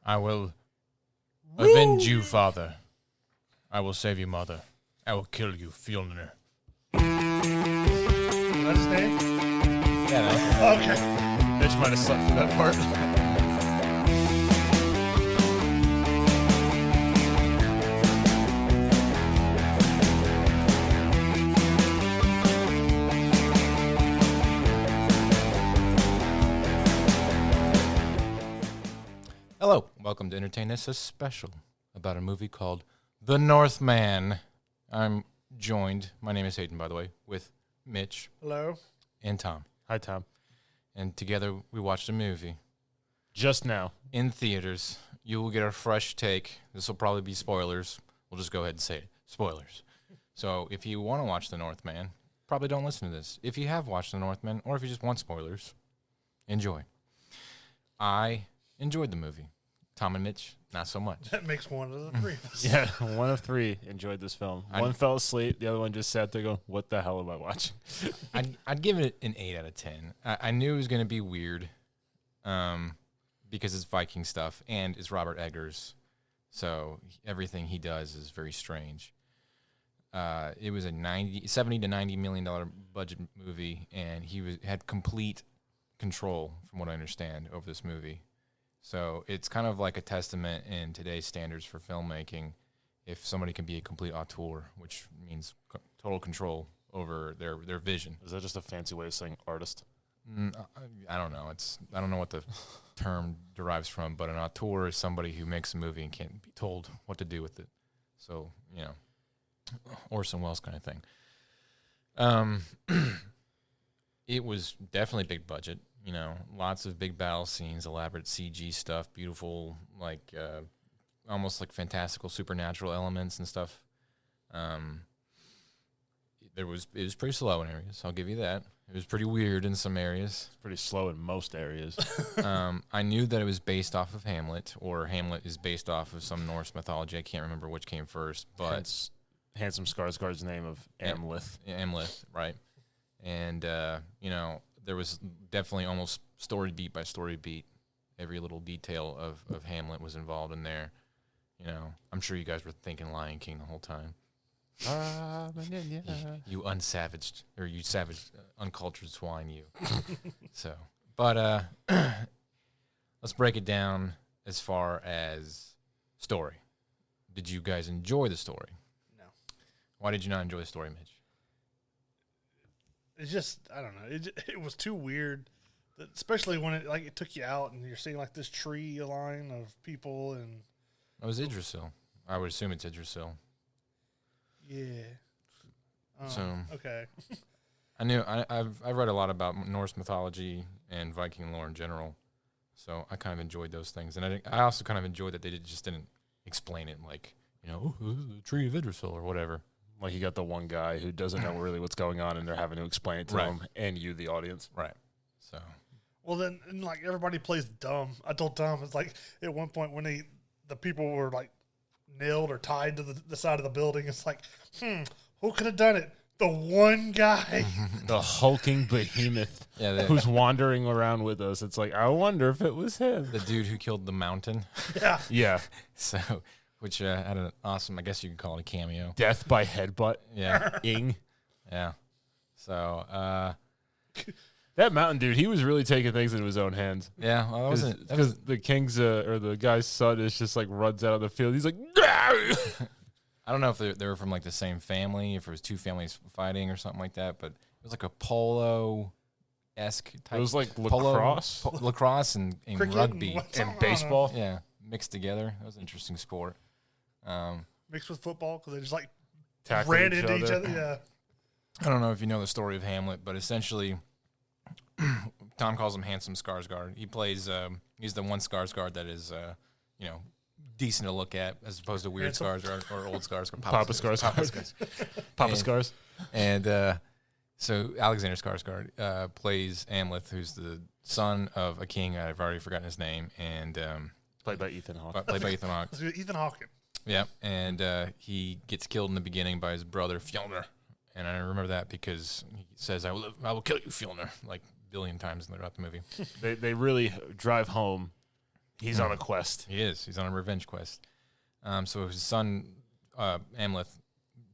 I will avenge you, father. I will save you, mother. I will kill you, Fjolnir. Is that his name? Yeah, Okay. Mitch might have slept for that part. Hello, welcome to Entertain This, a special about a movie called The Northman. I'm joined, my name is Hayden, by the way, with Mitch. Hello. And Tom. Hi, Tom. And together we watched a movie Just now. in theaters. You will get a fresh take. This will probably be spoilers. We'll just go ahead and say it. Spoilers. So if you want to watch The Northman, probably don't listen to this. If you have watched The Northman, or if you just want spoilers, enjoy. I enjoyed the movie. Tom and Mitch, not so much. That makes one of the three of us. Yeah, one of three enjoyed this film. One fell asleep. The other one just sat there going, what the hell am I watching? I'd give it an 8 out of 10. I knew it was going to be weird because it's Viking stuff and it's Robert Eggers. So everything he does is very strange. It was a $70 to $90 million budget movie, and he had complete control, from what I understand, over this movie. So it's kind of like a testament in today's standards for filmmaking if somebody can be a complete auteur, which means total control over their vision. Is that just a fancy way of saying artist? I don't know. I don't know what the term derives from, but an auteur is somebody who makes a movie and can't be told what to do with it. So, Orson Welles kind of thing. It was definitely big budget. Lots of big battle scenes, elaborate CG stuff, beautiful, almost like fantastical supernatural elements and stuff. It was pretty slow in areas. I'll give you that. It was pretty weird in some areas. It's pretty slow in most areas. I knew that it was based off of Hamlet, or Hamlet is based off of some Norse mythology. I can't remember which came first, but Hence, Handsome Skarsgård's name of Amleth. Amleth, right? And there was definitely almost story beat by story beat. Every little detail of Hamlet was involved in there. I'm sure you guys were thinking Lion King the whole time. You unsavaged, or you savage, uncultured swine, you. But let's break it down as far as story. Did you guys enjoy the story? No. Why did you not enjoy the story, Mitch? It's just, I don't know. It was too weird, especially when it took you out and you're seeing this tree line of people and. It was Idrisil. I would assume it's Idrisil. Yeah. Okay. I've read a lot about Norse mythology and Viking lore in general, so I kind of enjoyed those things, and I also kind of enjoyed that they just didn't explain it the tree of Idrisil or whatever. Like you got the one guy who doesn't know really what's going on, and they're having to explain it to him and you, the audience. Right. So. Well, then, and everybody plays dumb. I told Tom, it's at one point when the people were nailed or tied to the side of the building, it's who could have done it? The one guy. The hulking behemoth who's wandering around with us. It's I wonder if it was him. The dude who killed the mountain. Yeah. Yeah. So, which had an awesome, I guess you could call it a cameo. Death by headbutt. Yeah. Ing. Yeah. So, that mountain dude, he was really taking things into his own hands. Yeah, well, because the king's or the guy's son is just runs out of the field. He's like, I don't know if they were from the same family, if it was two families fighting or something like that, but it was a polo-esque type. It was lacrosse, lacrosse and rugby and baseball. Yeah, mixed together. It was an interesting sport. Mixed with football because they just tackling ran into each other. Yeah. I don't know if you know the story of Hamlet, but essentially, Tom calls him Handsome Skarsgård. He plays. He's the one Skarsgård that is, decent to look at, as opposed to weird Skarsgård or old Skarsgård. Papa Skarsgård. Papa Skars. And so Alexander Skarsgård plays Amleth, who's the son of a king. I've already forgotten his name, and played by Ethan Hawke. Ethan Hawke. Yeah, and he gets killed in the beginning by his brother Fjolnir, and I remember that because he says, "I will kill you, Fjolnir," like a billion times throughout the movie. They really drive home He's on a quest. He is. He's on a revenge quest. So his son, Amleth,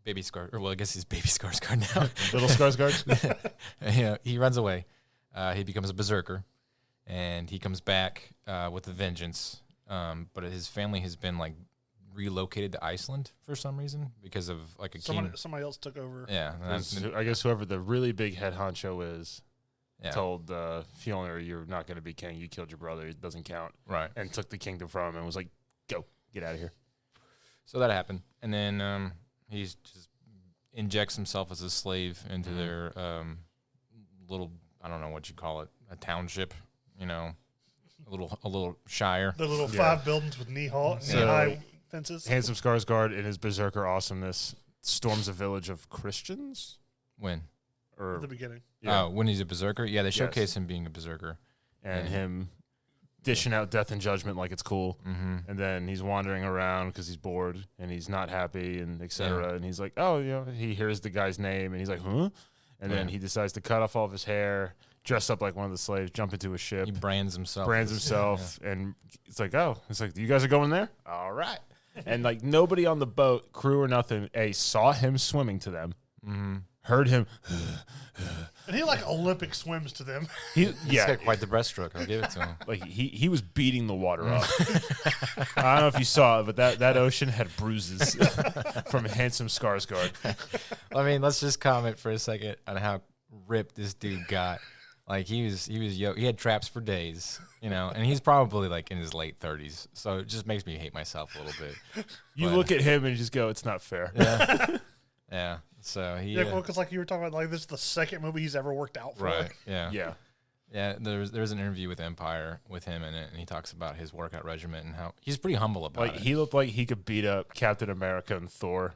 baby Scar, or well, I guess he's baby Skarsgård now. Little Skarsgård? Yeah, he runs away. He becomes a berserker, and he comes back with a vengeance. But his family has been like relocated to Iceland for some reason because of like a king. Somebody else took over. Yeah, I guess whoever the really big head honcho is told Fjolnir, "You're not going to be king. You killed your brother. It doesn't count." Right. And took the kingdom from him and was like, "Go, get out of here." So that happened, and then he just injects himself as a slave into their little, I don't know what you call it, a township, a little shire. The little 5 buildings with knee-high fences. Handsome Skarsgård, in his berserker awesomeness, storms a village of Christians. When? Or at the beginning. Yeah. When he's a berserker? Yeah, they showcase him being a berserker. And him dishing out death and judgment like it's cool. Mm-hmm. And then he's wandering around because he's bored and he's not happy and et cetera. Yeah. And he's like, oh, he hears the guy's name and he's like, huh? And then he decides to cut off all of his hair, dress up like one of the slaves, jump into a ship. He brands himself. And it's like, you guys are going there? All right. And like nobody on the boat, crew or nothing, saw him swimming to them, heard him. And he like Olympic swims to them. He's got quite the breaststroke. I'll give it to him. Like he was beating the water up. I don't know if you saw it, but that ocean had bruises from Handsome Skarsgård. I mean, let's just comment for a second on how ripped this dude got. Like he had traps for days, and he's probably like in his late 30s. So it just makes me hate myself a little bit. You look at him and you just go, it's not fair. Yeah. Yeah. So because like you were talking about, like this is the second movie he's ever worked out for. Right. Yeah. Yeah. Yeah. There's an interview with Empire with him in it, and he talks about his workout regimen and how he's pretty humble about it. Like he looked like he could beat up Captain America and Thor,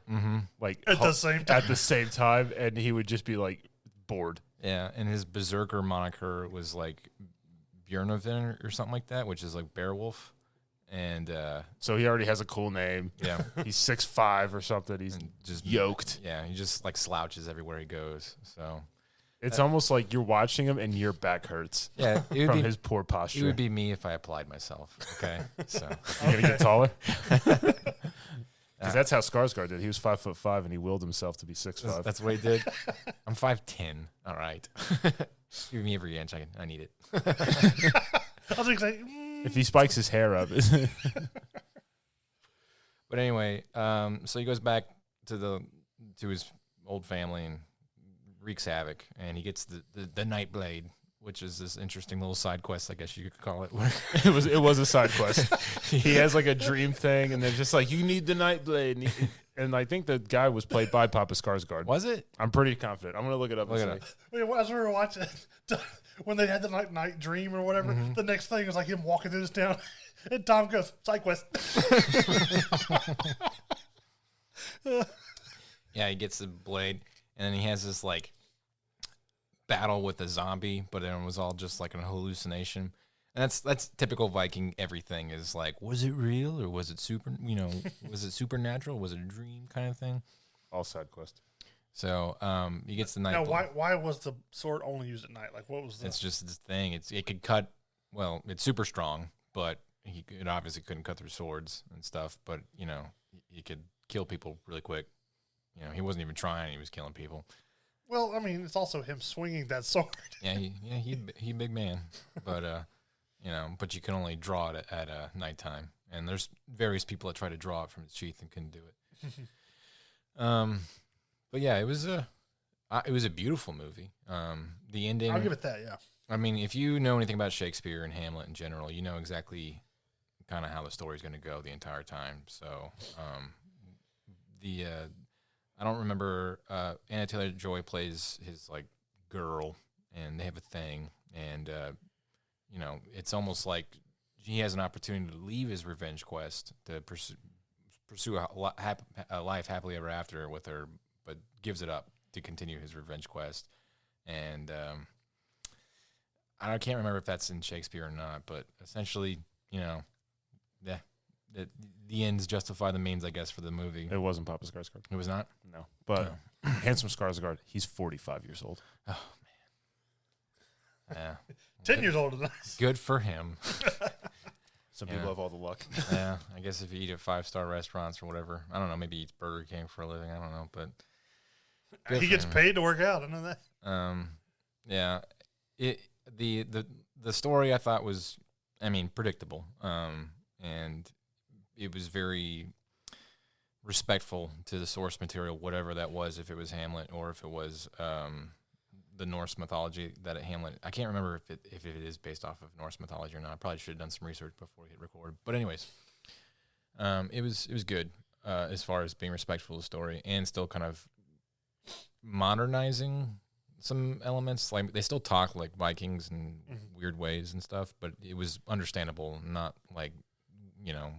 like at the same time, and he would just be like bored. Yeah, and his berserker moniker was like Björnavin or something like that, which is like Beowulf. And so he already has a cool name. Yeah. He's 6'5" or something. He's just yoked. Yeah, he just like slouches everywhere he goes. So it's almost like you're watching him and your back hurts. Yeah, from his poor posture. It would be me if I applied myself. Okay, so you're gonna get taller. Because that's how Skarsgård did. He was 5'5" and he willed himself to be 6'5". That's what he did. I'm 5'10". All right, give me every inch I need it. I was like, if he spikes his hair up. But anyway, so he goes back to his old family and wreaks havoc, and he gets the Night Blade, which is this interesting little side quest, I guess you could call it. It was a side quest. He has like a dream thing, and they're just like, you need the Night Blade. And I think the guy was played by Papa Skarsgård. Was it? I'm pretty confident. I'm going to look it up. Wait, as we were watching, when they had the night dream or whatever, the next thing was like him walking through this town, and Tom goes, side quest. Yeah, he gets the blade, and then he has this like battle with a zombie, but it was all just like an hallucination. And that's typical Viking. Everything is like, was it real or was it was it supernatural? Was it a dream kind of thing? All side quest. So he gets the night. Now, why was the sword only used at night? Like, what was that? It's just this thing. It could cut. Well, it's super strong, but it obviously couldn't cut through swords and stuff. But he could kill people really quick. He wasn't even trying. He was killing people. Well, I mean, it's also him swinging that sword. Yeah, he big man, but but you can only draw it at nighttime, and there's various people that try to draw it from its sheath and couldn't do it. But yeah, it was a beautiful movie. The ending, I'll give it that. Yeah, I mean, if you know anything about Shakespeare and Hamlet in general, you know exactly kind of how the story's going to go the entire time. So I don't remember. Anna Taylor-Joy plays his like girl, and they have a thing, and it's almost like he has an opportunity to leave his revenge quest to pursue a life happily ever after with her, but gives it up to continue his revenge quest. And I can't remember if that's in Shakespeare or not, but essentially, the ends justify the means, I guess, for the movie. It wasn't Papa Skarsgård. It was not? No. But Handsome Skarsgård, he's 45 years old. Oh, man. Yeah. 10 years older than us. Good for him. Some people have all the luck. Yeah, I guess if you eat at 5-star restaurants or whatever, I don't know. Maybe he eats Burger King for a living. I don't know, but He gets paid to work out. I know that. Yeah, the story I thought was, predictable. And it was very respectful to the source material, whatever that was. If it was Hamlet or if it was the Norse mythology that Hamlet. I can't remember if it is based off of Norse mythology or not. I probably should have done some research before we hit record. But anyways, it was good as far as being respectful of the story and still kind of modernizing some elements. Like they still talk like Vikings in weird ways and stuff, but it was understandable, not like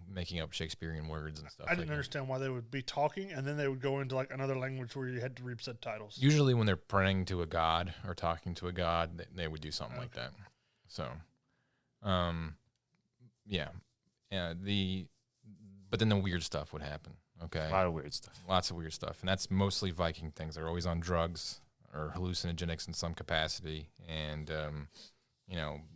making up Shakespearean words and stuff. I didn't understand why they would be talking and then they would go into like another language where you had to read subtitles. Usually when they're praying to a god or talking to a god, they would do something like that. So, yeah. But then the weird stuff would happen. Okay. A lot of weird stuff. Lots of weird stuff. And that's mostly Viking things. They're always on drugs or hallucinogenics in some capacity. And,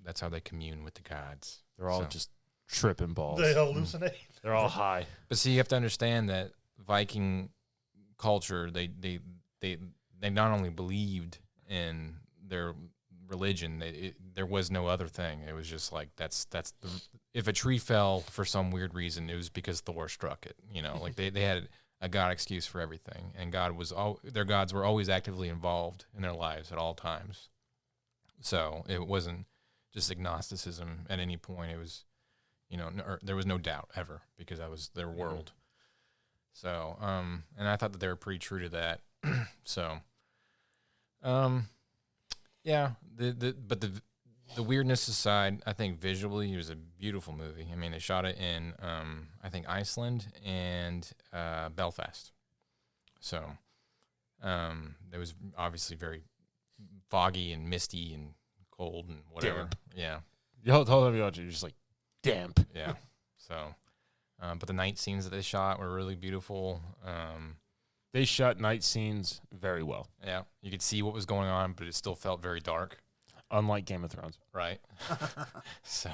that's how they commune with the gods. They're all just tripping balls. They hallucinate. They're all high. But see, you have to understand that Viking culture, they not only believed in their religion, there was no other thing. It was just like if a tree fell for some weird reason, it was because Thor struck it. Like they had a god excuse for everything, and their gods were always actively involved in their lives at all times. So it wasn't just agnosticism at any point. It was, there was no doubt ever because that was their world. So, and I thought that they were pretty true to that. So, yeah, but the weirdness aside, I think visually it was a beautiful movie. They shot it in, I think Iceland and Belfast. So, it was obviously very foggy and misty and cold and whatever. Damp. Yeah. You're just like damp. Yeah. So, but the night scenes that they shot were really beautiful. They shot night scenes very well. Yeah, you could see what was going on, but it still felt very dark. Unlike Game of Thrones. Right. So,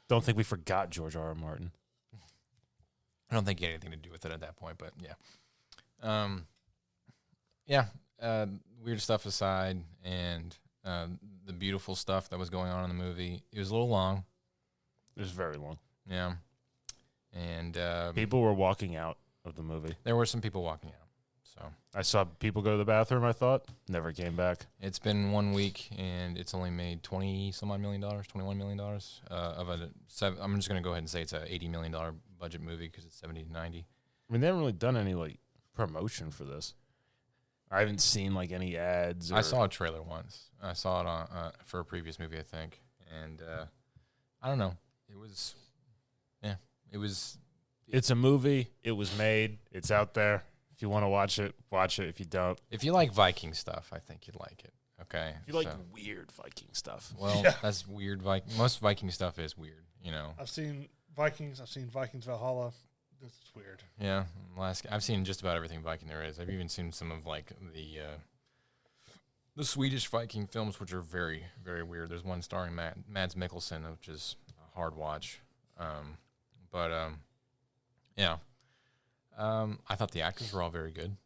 don't think we forgot George R.R. Martin. I don't think he had anything to do with it at that point, but yeah. Weird stuff aside, and the beautiful stuff that was going on in the movie. It was a little long. It was very long. Yeah. And people were walking out of the movie. There were some people walking out. So I saw people go to the bathroom, I thought. Never came back. It's been 1 week, and it's only made $20-some-odd million, $21 million. I'm just going to go ahead and say it's a $80 million budget movie because it's 70 to 90. They haven't really done any, promotion for this. I haven't seen, any ads. I saw a trailer once. I saw it on for a previous movie, I think. And I don't know. It's a movie. It was made. It's out there. If you want to watch it, watch it. If you don't. If you like Viking stuff, I think you'd like it. Okay. If you like weird Viking stuff. Well, that's weird. Most Viking stuff is weird, I've seen Vikings. I've seen Vikings Valhalla. This is weird. Yeah. I've seen just about everything Viking there is. I've even seen some of the Swedish Viking films, which are very, very weird. There's one starring Mads Mikkelsen, which is a hard watch. I thought the actors were all very good.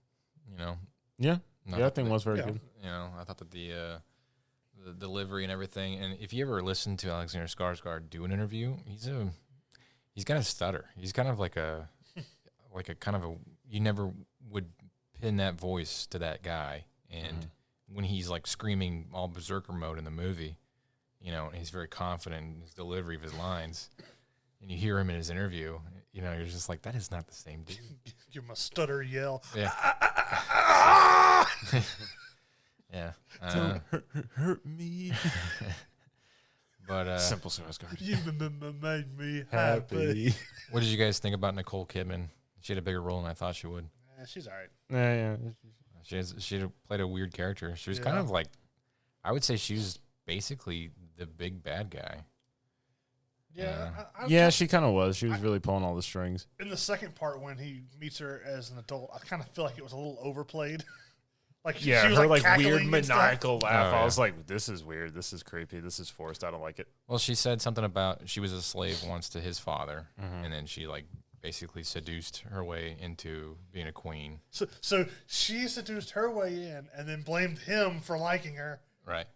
Yeah. The acting was very good. I thought that the delivery and everything. And if you ever listen to Alexander Skarsgård do an interview, he's got a stutter. He's kind of like a you never would pin that voice to that guy. And when he's screaming all berserker mode in the movie, and he's very confident in his delivery of his lines, and you hear him in his interview, you're just like, that is not the same dude. Give him a stutter yell. Yeah. Yeah. Don't hurt me. But simple Skarsgård. You made me happy. What did you guys think about Nicole Kidman? She had a bigger role than I thought she would. She's all right. Yeah. She played a weird character. She was kind of I would say she was basically the big bad guy. Yeah. She kind of was. She was really pulling all the strings. In the second part, when he meets her as an adult, I kind of feel like it was a little overplayed. Like Yeah, she was her like like weird cackling and stuff. maniacal laugh. Oh, I yeah. was like, this is weird. This is creepy. This is forced. I don't like it. Well, she said something about she was a slave once to his father, and then she like basically seduced her way into being a queen. So she seduced her way in and then blamed him for liking her. Right.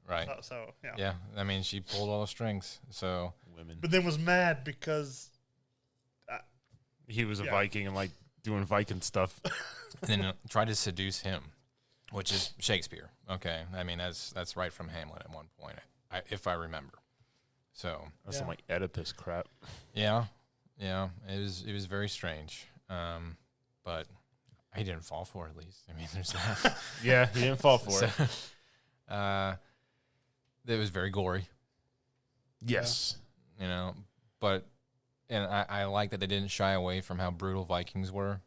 Right. So yeah. Yeah. I mean, she pulled all the strings. So Women. But then was mad because He was a Yeah. Viking and like doing Viking stuff. and then tried to seduce him, which is Shakespeare. Okay. I mean, that's right from Hamlet at one point, if I remember. So That's some like Oedipus crap. yeah, it was very strange. But he didn't fall for it, at least. I mean, there's that. Yeah, he didn't fall for it. It was very gory, Yes. you know, but and I like that they didn't shy away from how brutal Vikings were,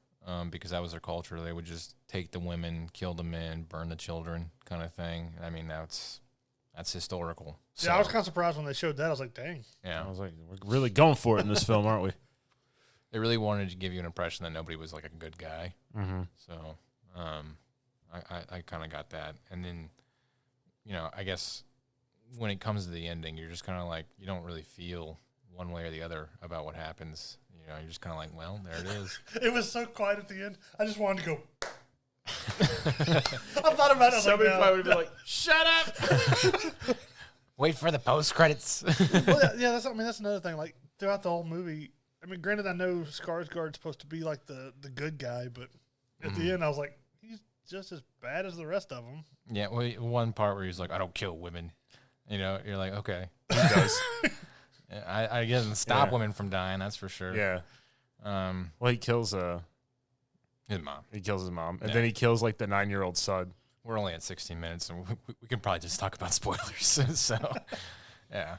because that was their culture. They would just take the women, kill the men, burn the children, kind of thing. I mean, that's historical. So, I was kind of surprised when they showed that. I was like, dang. yeah, I was like, we're really going for it in this film, aren't we? they really wanted to give you an impression that nobody was like a good guy. Mm-hmm. So, I kind of got that, and then, you know, I guess when it comes to the ending, you're just kind of like, you don't really feel one way or the other about what happens. You know, you're just kind of like, well, there it is. It was so quiet at the end. I just wanted to go. I thought about it. I was Somebody like, probably would be like, shut up. Wait for the post credits. well, yeah, that's. I mean, that's another thing. Like throughout the whole movie. I mean, granted, I know Skarsgård's supposed to be like the good guy, but at the end, I was like, he's just as bad as the rest of them. Yeah, well, one part where he's like, I don't kill women. You know, you're like, okay. He does. I doesn't stop Yeah. women from dying, that's for sure. Yeah. Well, he kills His mom. his mom, and Yeah. then he kills like the 9-year-old son. We're only at 16 minutes, and we can probably just talk about spoilers. So, yeah.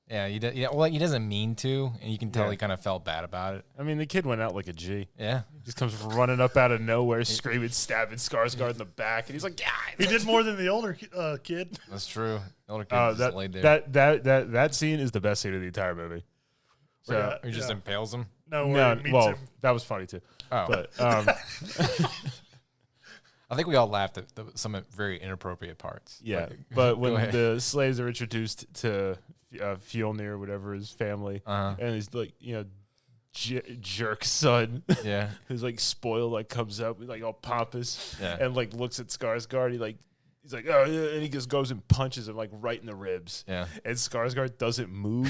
Yeah, well, he doesn't mean to, and you can tell Yeah. he kind of felt bad about it. I mean, the kid went out like a G. Yeah. He just comes running up out of nowhere, screaming, stabbing Skarsgård in the back, and he's like, "Yeah." He did more than the older kid. That's true. The older kid just laid there. That scene is the best scene of the entire movie. So Yeah. He just impales him. No, no, where he meets well, him. that was funny too. Oh. But I think we all laughed at some very inappropriate parts. yeah, Like, but go when ahead. the slaves are introduced to Fjolnir, whatever his family, Uh-huh. and he's like, jerk son, Yeah. who's like spoiled, like comes up, he's like all pompous, Yeah. and like looks at Skarsgård. He's like, oh yeah, and he just goes and punches him like right in the ribs. Yeah. And Skarsgård doesn't move.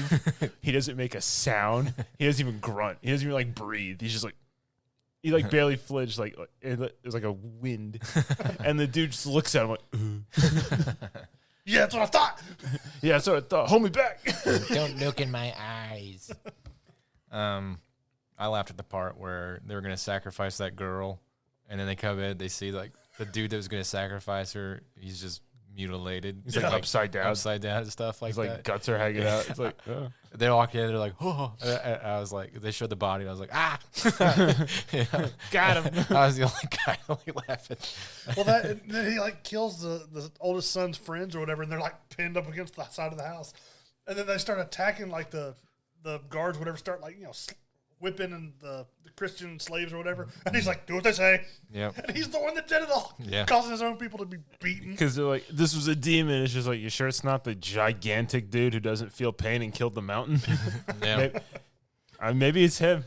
He doesn't make a sound. He doesn't even grunt. He doesn't even like breathe. He's just like, he like barely flinched. Like there's like a wind, and the dude just looks at him like, Yeah, that's what I thought. yeah, that's what I thought. Hold me back. Don't look in my eyes. I laughed at the part where they were going to sacrifice that girl, and then they come in, they see like the dude that was going to sacrifice her, he's just mutilated. He's like upside down. Upside down and stuff like He's like that. guts are hanging out. It's like, oh. They walk in, they're like, oh. I was like, they showed the body, and I was like, ah. Yeah. Got him. I was the only guy like laughing. Well, that and then he like kills the oldest son's friends or whatever, and they're like pinned up against the side of the house, and then they start attacking like the guards, whatever, start like whipping and the Christian slaves or whatever, and he's like, do what they say. Yep. And he's the one that did it all, Yeah. causing his own people to be beaten. Because they're like, this was a demon. It's just like, you sure it's not the gigantic dude who doesn't feel pain and killed the mountain? Yeah. Maybe it's him.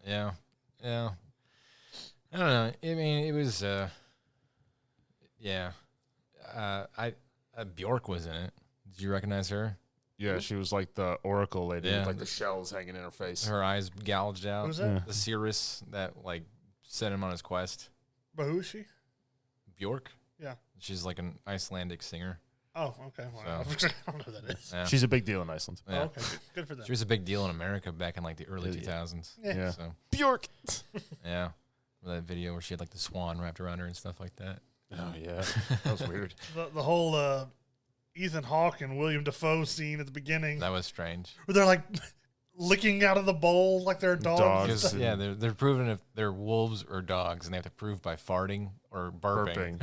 Yeah. Yeah. I don't know. I mean, it was, yeah. Bjork was in it. Did you recognize her? Yeah, she was like the oracle lady Yeah. with like the shells hanging in her face. Her eyes gouged out. Who's that? Yeah. The Cirrus that like sent him on his quest. But who is she? Bjork. Yeah. She's like an Icelandic singer. Oh, okay. Well, I don't know who that is. Yeah. She's a big deal in Iceland. Yeah. Oh, okay. Good for them. She was a big deal in America back in like the early Yeah. 2000s. Yeah. So Bjork. yeah, that video where she had like the swan wrapped around her and stuff like that. Oh, yeah. That was weird. The whole Ethan Hawke and William Dafoe scene at the beginning, That was strange. where they're like licking out of the bowl like they're dogs. Dogs. and stuff. Because yeah, they're proving if they're wolves or dogs, and they have to prove by farting or burping.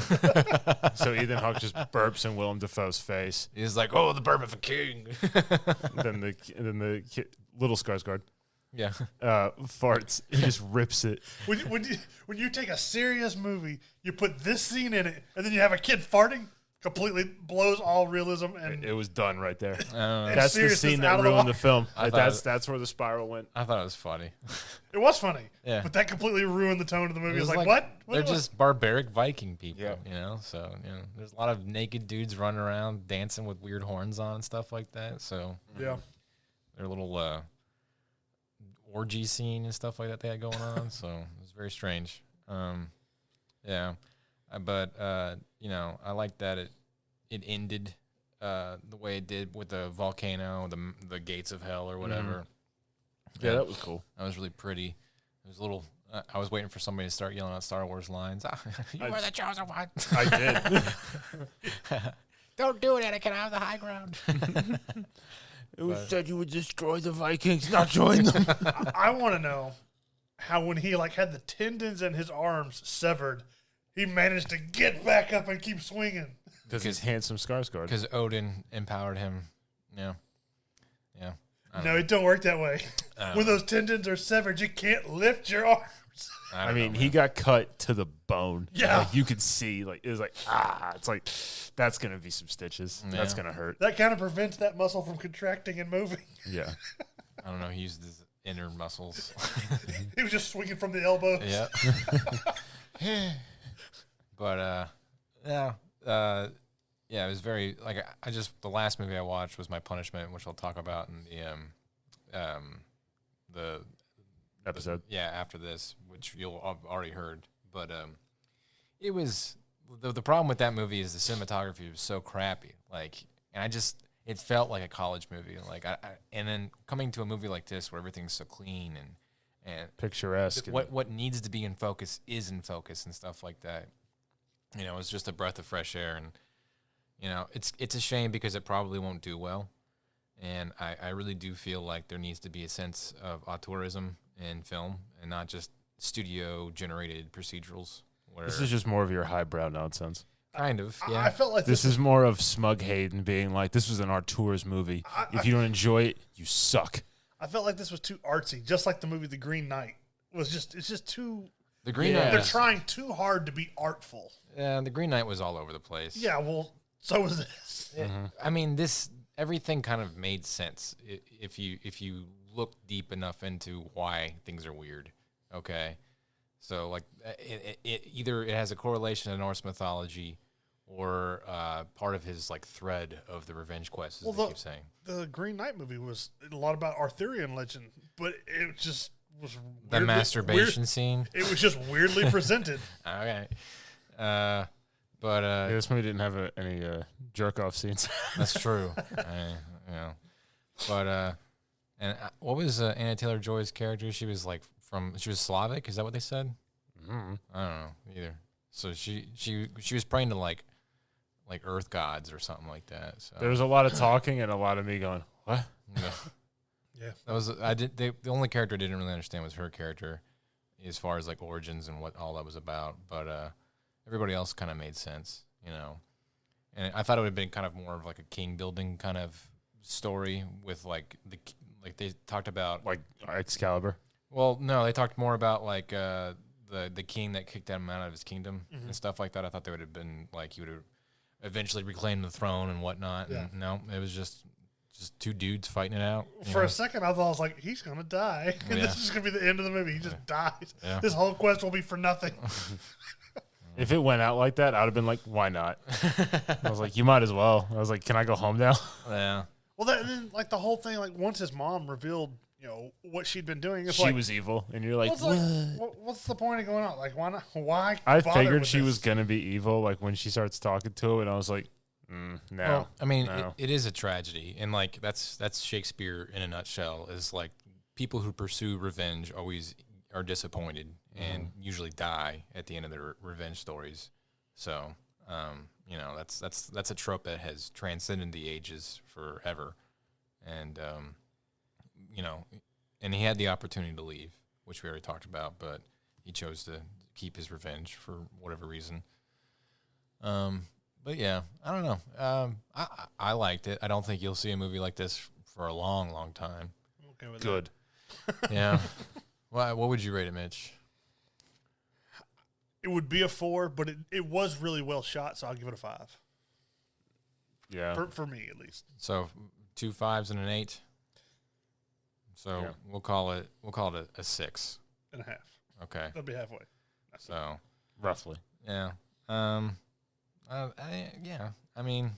So Ethan Hawke just burps in Willem Dafoe's face. He's like, "Oh, the burp of a king." Then the little Skarsgård. Yeah. farts. He just rips it. When you take a serious movie, you put this scene in it, and then you have a kid farting, completely blows all realism. And It was done right there. and That's the seriousness scene out that of the ruined the water. film. I That's where the spiral went. I thought it was funny. It was funny. Yeah. But that completely ruined the tone of the movie. It It was was like, like- what? They're just barbaric Viking people, Yeah. you know. So there's a lot of naked dudes running around dancing with weird horns on and stuff like that. So Yeah. their little orgy scene and stuff like that they had going on. So it was very strange. Yeah, but I like that it ended the way it did with the volcano, the gates of hell or whatever. Yeah, that was cool. That was really pretty. It was a little. I was waiting for somebody to start yelling out Star Wars lines. You were the chosen one. I did. Don't do it, Anakin. I have the high ground. Who said you would destroy the Vikings, not join them? I want to know how when he had the tendons in his arms severed, he managed to get back up and keep swinging. Because he's handsome Skarsgård. Because Odin empowered him. Yeah. No, it don't work that way. don't When those tendons are severed, you can't lift your arms. I mean, he got cut to the bone. Yeah. Like, you could see, it was like, it's like, that's going to be some stitches. That's Yeah. going to hurt. That kind of prevents that muscle from contracting and moving. Yeah. I don't know. He used his inner muscles. He was just swinging from the elbows. Yeah. But it was very the last movie I watched was My Punishment, which I'll talk about in the Episode. after this, which you'll have already heard. But it was the problem with that movie is the cinematography was so crappy. It felt like a college movie. And then coming to a movie like this where everything's so clean and Picturesque. what needs to be in focus is in focus and stuff like that. It's just a breath of fresh air, and it's a shame because it probably won't do well. And I really do feel like there needs to be a sense of auteurism in film and not just studio generated procedurals. Where This is just more of your highbrow nonsense. kind of, yeah. I felt like This is more of Smug Hayden being like, this was an Artours movie. If you don't enjoy it, you suck. I felt like this was too artsy, just like the movie The Green Knight. It's just too. The Green Yeah. Knight. They're trying too hard to be artful. Yeah, the Green Knight was all over the place. Yeah, well, so was this. I mean, everything kind of made sense if you look deep enough into why things are weird. Okay, so it either it has a correlation to Norse mythology or part of his thread of the revenge quest, as they keep saying. The Green Knight movie was a lot about Arthurian legend, but it just was The masturbation scene. It was just weirdly presented. Okay, Yeah, this movie didn't have any jerk off scenes. that's true. But what was Anna Taylor-Joy's character? She was she was Slavic. Is that what they said? Mm-hmm. I don't know either. So she was praying to like earth gods or something like that. So There was a lot of talking and a lot of me going, what? no. Yeah. That was the only character I didn't really understand was her character, as far as origins and what all that was about. But everybody else kind of made sense, And I thought it would have been kind of more of a king building kind of story with they talked about Like Excalibur. Well, no, they talked more about the king that kicked him out of his kingdom and stuff like that. I thought they would have been he would have eventually reclaimed the throne and whatnot. Yeah. And no, it was just two dudes fighting it out. For a second, I thought I was like, he's gonna die, and Yeah. this is gonna be the end of the movie. He just dies. Yeah. This whole quest will be for nothing. If it went out like that, I would have been like, why not? I was like, you might as well. I was like, can I go home now? Yeah. Well, and then the whole thing, once his mom revealed, what she'd been doing, it's She was evil. And you're like, what's the point of going out? Why not? Why? I bother figured with she this? was going to be evil when she starts talking to him. And I was like, no. Well, I mean, No. it is a tragedy, and that's Shakespeare in a nutshell. Is people who pursue revenge always are disappointed and usually die at the end of their revenge stories. So, that's a trope that has transcended the ages forever, and and he had the opportunity to leave, which we already talked about, but he chose to keep his revenge for whatever reason. But yeah, I don't know. I liked it. I don't think you'll see a movie like this for a long, long time. Okay with Good. Yeah. Well, what would you rate it, Mitch? It would be a 4, but it was really well shot, so I'll give it a 5. Yeah. For me, at least. So 2 5s and an 8. So we'll call it a 6 and a half. Okay. That'll be halfway. So roughly. Yeah. I mean,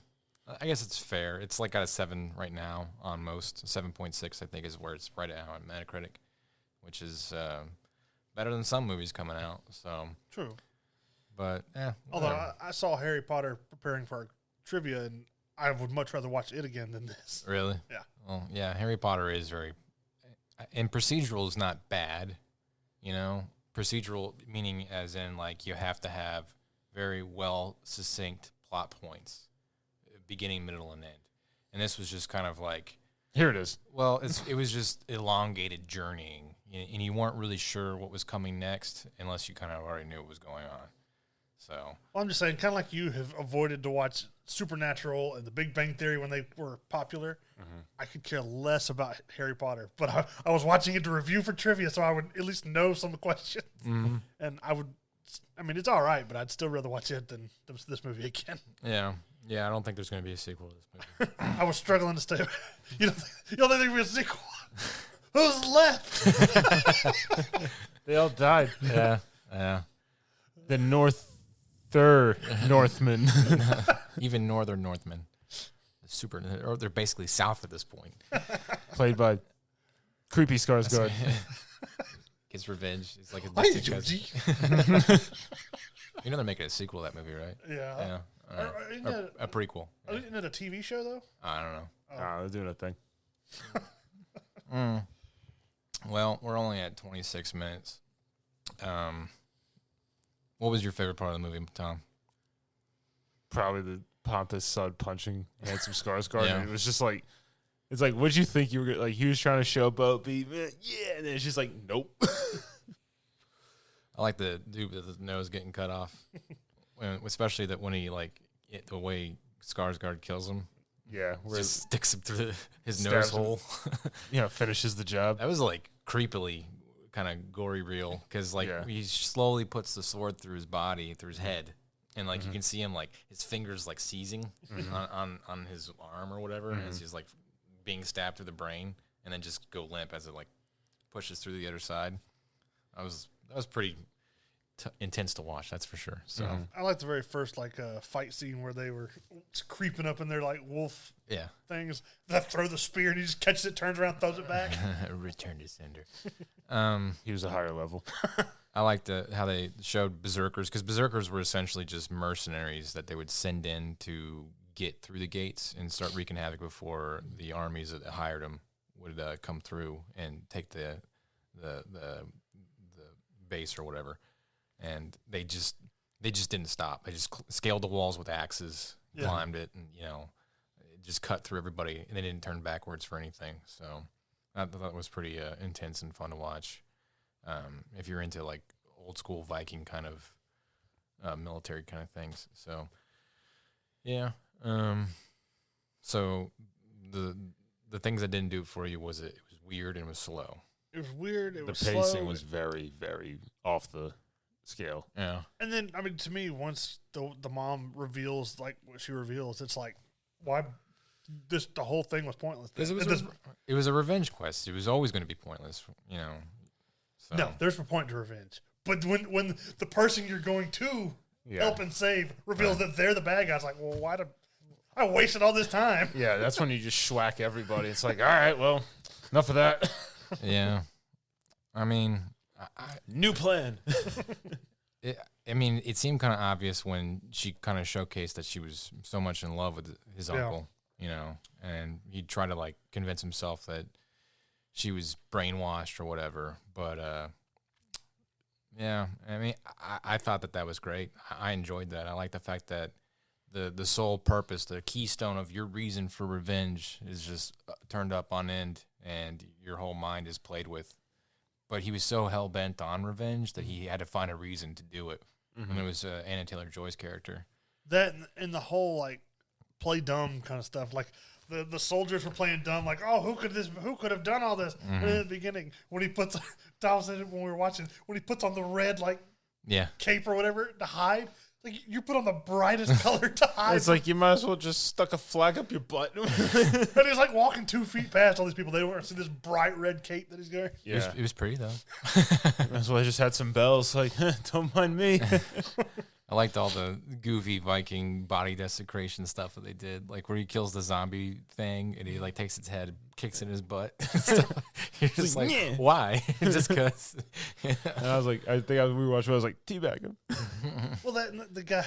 I guess it's fair. It's like got a 7 right now on most. 7.6, I think, is where it's right now on Metacritic, which is better than some movies coming out. So true. But although I saw Harry Potter preparing for our trivia, and I would much rather watch it again than this. Really? Yeah. Well, yeah. Harry Potter is very, and procedural is not bad. You know, procedural meaning as in like you have to have very well succinct plot points, beginning, middle, and end. And this was just kind of like, here it is. Well, it was just elongated journeying, and you weren't really sure what was coming next unless you kind of already knew what was going on. So, well, I'm just saying, kind of like you have avoided to watch Supernatural and The Big Bang Theory when they were popular. Mm-hmm. I could care less about Harry Potter, but I was watching it to review for trivia, so I would at least know some of the questions. Mm-hmm. And I mean, it's all right, but I'd still rather watch it than this movie again. Yeah. Yeah, I don't think there's going to be a sequel to this movie. I was struggling to stay. You don't think there'd be a sequel? Who's left? They all died. Yeah. Yeah. The Northman. Even Northern Northmen. Or they're basically south at this point. Played by creepy Skarsgård. Gets revenge. He's like a Hi, distant Georgie. cousin. You know they're making a sequel to that movie, right? Yeah. Yeah. A prequel. Isn't it a TV show, though? I don't know. Oh, they're doing a thing. Well, we're only at 26 minutes. What was your favorite part of the movie, Tom? Probably the pompous sud punching handsome Skarsgård. Yeah. It was just like, it's like, what'd you think you were gonna, like? He was trying to showboat, yeah, and then it's just like, nope. I like the dude with his nose getting cut off, especially when he the way Skarsgård kills him. Yeah, where just sticks him through his nose stabs hole. Finishes the job. That was like creepily kind of gory real because he slowly puts the sword through his body, through his head, and you can see him his fingers seizing on his arm or whatever as he's being stabbed through the brain, and then just go limp as it pushes through the other side. That was pretty intense to watch, that's for sure. So I like the very first fight scene where they were creeping up in their wolf things. They throw the spear and he just catches it, turns around, throws it back. Return to sender. He was a higher level. I liked how they showed berserkers, because berserkers were essentially just mercenaries that they would send in to get through the gates and start wreaking havoc before the armies that hired them would come through and take the base or whatever. And they just didn't stop. They just scaled the walls with axes, climbed it, and just cut through everybody, and they didn't turn backwards for anything. So I thought it was pretty intense and fun to watch. If you're into old school Viking kind of military kind of things. So yeah. So the things that didn't do it for you was it was weird and it was slow. It was weird. It was the pacing slow. was very, very off the scale. Yeah. And then, I mean, to me, once the mom reveals what she reveals, it's why the whole thing was pointless. Because it was a revenge quest. It was always going to be pointless, So. No, there's a point to revenge. But when the person you're going to help and save reveals that they're the bad guys, well, why did I wasted all this time? Yeah, that's when you just schwack everybody. It's all right, well, enough of that. Yeah. I mean, new plan. It seemed kind of obvious when she kind of showcased that she was so much in love with his uncle, and he tried to convince himself that she was brainwashed or whatever. But yeah, I mean, I thought that was great. I enjoyed that. I like the fact that the sole purpose, the keystone of your reason for revenge is just turned up on end, and your whole mind is played with. But he was so hell-bent on revenge that he had to find a reason to do it. Mm-hmm. And it was Anna Taylor-Joy's character. That and the whole, play dumb kind of stuff. the soldiers were playing dumb, like, oh, who could have done all this? And in the beginning, when he puts Tom said it when we were watching, when he puts on the red cape or whatever to hide, like you put on the brightest color to hide. It's like you might as well just stuck a flag up your butt. And he's like walking 2 feet past all these people. They weren't see this bright red cape that he's wearing. Yeah, it was pretty though. That's why I just had some bells. Like, don't mind me. I liked all the goofy Viking body desecration stuff that they did, like where he kills the zombie thing and he like takes its head, kicks it in his butt. You're just like, "Yeah." why? Just because. And I was like, I think we were watching. I was like, teabag him. Well, the guy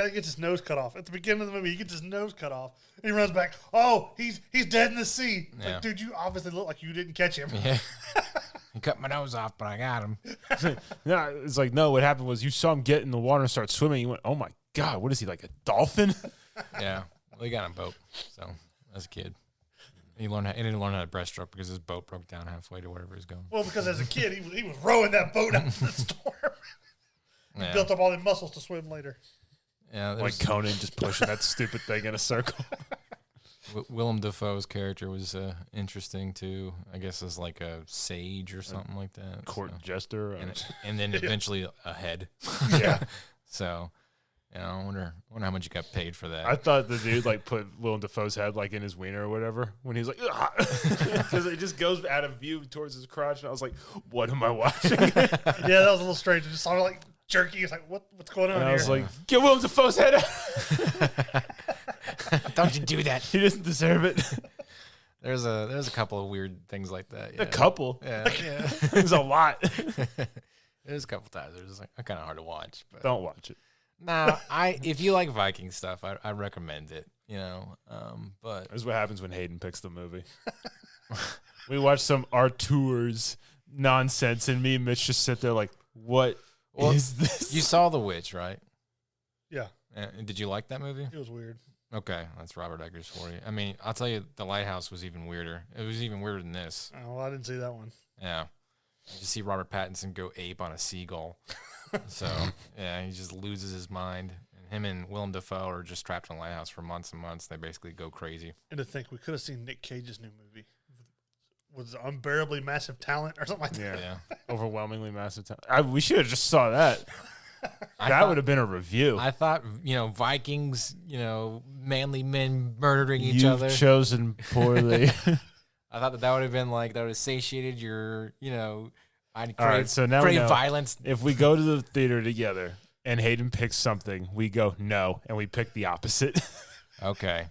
gets his nose cut off at the beginning of the movie. He gets his nose cut off. And he runs back. Oh, he's dead in the sea. Yeah. Like, dude, you obviously look like you didn't catch him. Yeah. He cut my nose off, but I got him. It's like, no, what happened was you saw him get in the water and start swimming. You went, oh my God, what is he, like a dolphin? Yeah. Well, he got on a boat, so as a kid. He didn't learn how to breaststroke because his boat broke down halfway to wherever he was going. Well, because as a kid, he was rowing that boat out to the storm. He Yeah. built up all the muscles to swim later. Yeah, Like Conan just pushing that stupid thing in a circle. Willem Dafoe's character was interesting too. I guess as like a sage or something like that. Court so. jester. And then eventually a head. Yeah. So, I wonder how much you got paid for that. I thought the dude like put Willem Dafoe's head like in his wiener or whatever when he's like, because it just goes out of view towards his crotch, and I was like, what am I watching? Yeah, that was a little strange. It just sounded like jerky. It's like, what's going on And here? I was like, get Willem Dafoe's head out. Don't you do that? He doesn't deserve it. There's a couple of weird things like that. Yeah. A couple. Yeah. There's a lot. There's a couple times they're just like kind of hard to watch. But Don't watch it. nah, if you like Viking stuff, I recommend it. But This is what happens when Hayden picks the movie. We watch some Artur's nonsense, and me and Mitch just sit there like, what is this? you saw The Witch, right? Yeah, Did you like that movie? it was weird. Okay, that's Robert Eggers for you. I mean, I'll tell you, The Lighthouse was even weirder. It was even weirder than this. Oh, well, I didn't see that one. Yeah. You see Robert Pattinson go ape on a seagull. So, yeah, he just loses his mind. And him and Willem Dafoe are just trapped in a lighthouse for months and months. They basically go crazy. And to think we could have seen Nick Cage's new movie with unbearably massive talent or something like that. Yeah. Overwhelmingly massive time. We should have just saw that. That would have been a review. I thought, Vikings, manly men murdering each You've other. chosen poorly. I thought that would have been like, that would have satiated your, I'd All right, crave, so now we crave know. violence. If we go to the theater together and Hayden picks something, we go no, and we pick the opposite. Okay.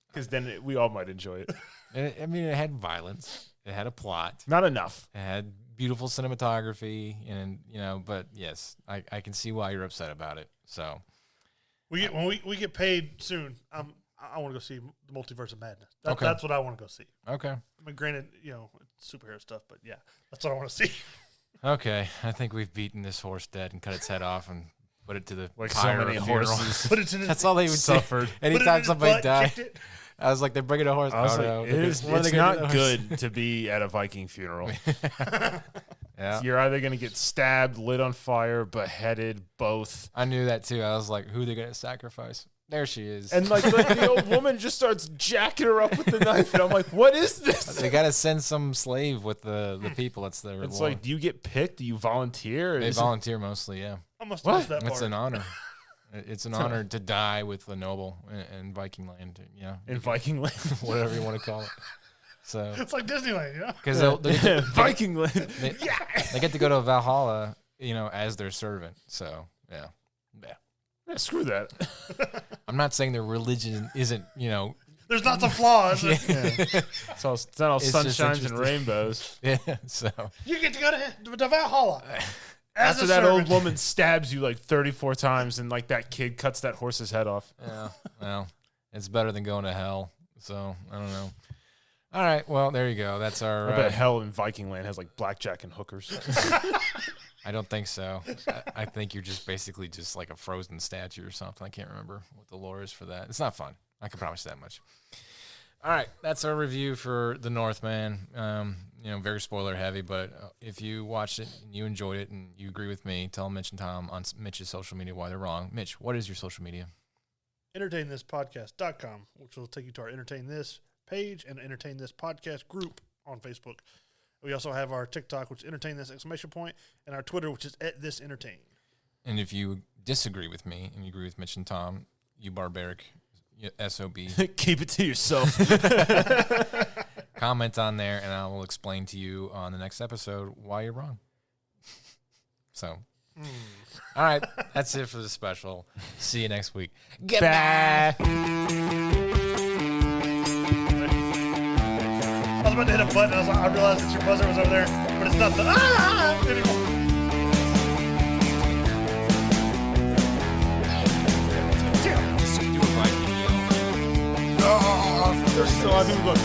Because then we all might enjoy it. It had violence. It had a plot. Not enough. It had beautiful cinematography, and but yes, I can see why you're upset about it. So When we get paid soon, I want to go see the Multiverse of Madness. Okay. That's what I want to go see. okay, I mean, granted, it's superhero stuff, but yeah, that's what I want to see. okay. I think we've beaten this horse dead and cut its head off and put it to the Like so pyre many of funeral. horses. Put it in his, That's all they would Suffered. say. put it in Anytime his somebody butt, died, kicked it. I was like, they're bringing a horse. I was Oh, like, no. it's What are they gonna do not to the horse? good to be at a Viking funeral. Yeah, You're either going to get stabbed, lit on fire, beheaded, both. I knew that too. I was like, who are they gonna sacrifice? There she is. And like the old woman just starts jacking her up with the knife. And I'm like, what is this? they gotta send some slave with the people. That's their. It's law. like, do you get picked? Do you volunteer? They Is it- volunteer mostly. Yeah, I must What? have that it's part. an honor. It's an honor to die with a noble in Viking land. in Viking land. Whatever you want to call it. So, It's like Disneyland, because Viking land. they get to go to Valhalla, as their servant. So, yeah. Yeah, screw that. I'm not saying their religion isn't, There's lots of flaws. It's not all It's just sunshines and interesting. rainbows. yeah. So, You get to go to Valhalla. As After a that old servant. woman stabs you like 34 times and like that kid cuts that horse's head off. yeah. Well, it's better than going to hell. So, I don't know. All right. Well, there you go. That's our. I bet hell in Viking land has like blackjack and hookers. I don't think so. I think you're just basically just like a frozen statue or something. I can't remember what the lore is for that. It's not fun. I can promise you that much. All right, that's our review for The Northman. Very spoiler heavy, but if you watched it and you enjoyed it and you agree with me, tell Mitch and Tom on Mitch's social media why they're wrong. Mitch, what is your social media? entertainthispodcast.com, which will take you to our Entertain This page and Entertain This podcast group on Facebook. We also have our TikTok, which is Entertain This ! And our Twitter, which is @ThisEntertain. And if you disagree with me and you agree with Mitch and Tom, you barbaric SOB, Keep it to yourself. comment on there, and I will explain to you on the next episode why you're wrong. So, all right, that's it for the special. See you next week. Goodbye. I was about to hit a button. I realized that your buzzer was over there, but it's not the anymore. Just do a Viking yell. There's still a lot of people going,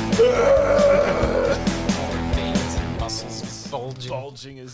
All their veins and muscles bulging. bulging is.